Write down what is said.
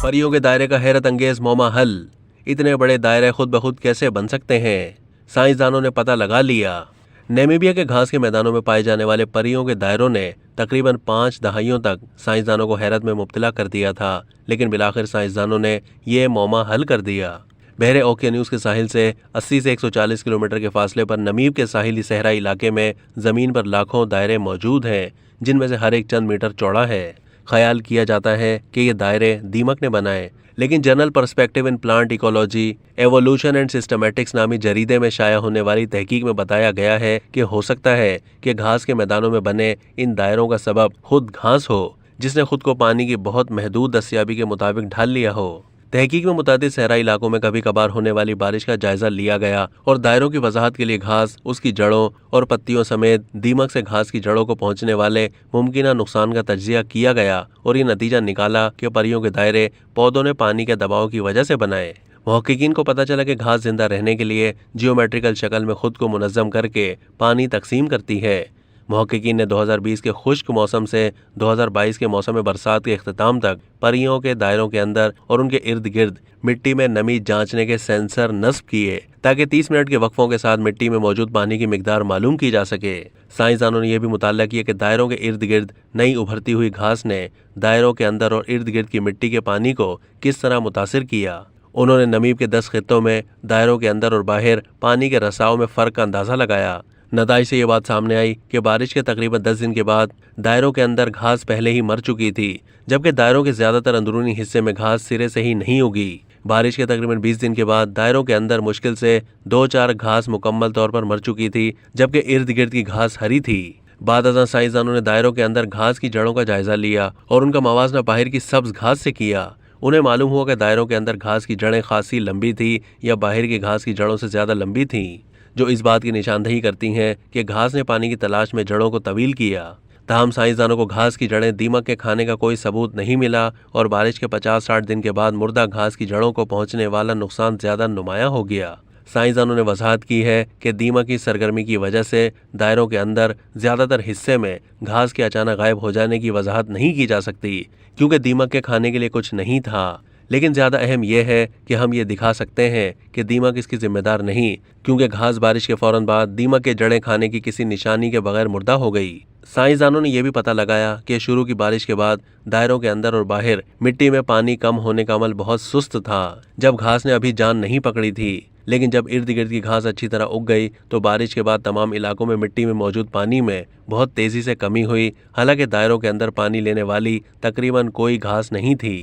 परियों के दायरे का हैरत अंगेज मौमा हल। इतने बड़े दायरे खुद ब खुद कैसे बन सकते हैं? साइंसदानों ने पता लगा लिया। नामीबिया के घास के मैदानों में पाए जाने वाले परियों के दायरों ने तकरीबन 5 दहाइयों तक साइंसदानों को हैरत में मुब्तला कर दिया था, लेकिन बिलाखिर साइंसदानों ने ये मौमा हल कर दिया। बहरे ओकेन्यूज के साहिल से 80 से 140 किलोमीटर के फासले पर नमीब के साहिली सहराई इलाके में जमीन पर लाखों दायरे मौजूद हैं, जिनमें से हर एक चंद मीटर चौड़ा है। ख्याल किया जाता है कि ये दायरे दीमक ने बनाए, लेकिन journal perspective in plant ecology evolution and systematics नामी जरीदे में शाया होने वाली तहकीक में बताया गया है कि हो सकता है कि घास के मैदानों में बने इन दायरों का सबब खुद घास हो, जिसने खुद को पानी की बहुत महदूद दस्तियाबी के मुताबिक ढाल लिया हो। तहकीक में मुताबिक सहराई इलाकों में कभी कभार होने वाली बारिश का जायजा लिया गया और दायरों की वजाहत के लिए घास, उसकी जड़ों और पत्तियों समेत दीमक से घास की जड़ों को पहुंचने वाले मुमकिन नुकसान का तज्जिया किया गया और ये नतीजा निकाला कि परियों के दायरे पौधों ने पानी के दबाव की वजह से बनाए। मुहक्किकीन को पता चला कि घास जिंदा रहने के लिए जियोमेट्रिकल शक्ल में खुद को मुनज़्ज़म करके पानी तकसीम करती है। मुहक्किकीन ने 2020 के खुश्क मौसम से 2022 के मौसम बरसात के अख्ताम तक परियों के दायरों के अंदर और उनके इर्द गिर्द मिट्टी में नमी जांचने के सेंसर नस्ब किए, ताकि 30 मिनट के वक्फों के साथ मिट्टी में मौजूद पानी की मिकदार मालूम की जा सके। साइंसदानों ने यह भी मुताला किया कि दायरों के इर्द गिर्द नई उभरती हुई घास ने दायरों के अंदर और इर्द गिर्द की मिट्टी के पानी को किस तरह मुतासिर किया। उन्होंने नमीब के 10 खित्तों में दायरों के अंदर और बाहर पानी के रसाव में फ़र्क का अंदाज़ा लगाया। नताइज से ये बात सामने आई कि बारिश के तकरीबन 10 दिन के बाद दायरों के अंदर घास पहले ही मर चुकी थी, जबकि दायरों के ज़्यादातर अंदरूनी हिस्से में घास सिरे से ही नहीं उगी। बारिश के तकरीबन 20 दिन के बाद दायरों के अंदर मुश्किल से 2-4 घास मुकम्मल तौर पर मर चुकी थी, जबकि इर्द गिर्द की घास हरी थी। बाद अज़ां साइंसदानों ने दायरों के अंदर घास की जड़ों का जायजा लिया और उनका मवाजना बाहर की सब्ज घास से किया। उन्हें मालूम हुआ कि दायरों के अंदर घास की जड़ें खासी लंबी थी या बाहर की घास की जड़ों से ज़्यादा लंबी थीं, जो इस बात की निशानदही करती हैं कि घास ने पानी की तलाश में जड़ों को तवील किया। ताहम साइंसदानों को घास की जड़ें दीमक के खाने का कोई सबूत नहीं मिला और बारिश के 50-60 दिन के बाद मुर्दा घास की जड़ों को पहुंचने वाला नुकसान ज्यादा नुमायां हो गया। साइंसदानों ने वजाहत की है कि दीमक की सरगर्मी की वजह से दायरों के अंदर ज्यादातर हिस्से में घास के अचानक गायब हो जाने की वजाहत नहीं की जा सकती, क्योंकि दीमक के खाने के लिए कुछ नहीं था। लेकिन ज़्यादा अहम यह है कि हम ये दिखा सकते हैं कि दीमक इसकी जिम्मेदार नहीं, क्योंकि घास बारिश के फौरन बाद दीमक के जड़ें खाने की किसी निशानी के बगैर मुर्दा हो गई। साइंसदानों ने यह भी पता लगाया कि शुरू की बारिश के बाद दायरों के अंदर और बाहर मिट्टी में पानी कम होने का अमल बहुत सुस्त था, जब घास ने अभी जान नहीं पकड़ी थी। लेकिन जब इर्द गिर्द की घास अच्छी तरह उग गई तो बारिश के बाद तमाम इलाकों में मिट्टी में मौजूद पानी में बहुत तेज़ी से कमी हुई। हालांकि दायरों के अंदर पानी लेने वाली तकरीबन कोई घास नहीं थी।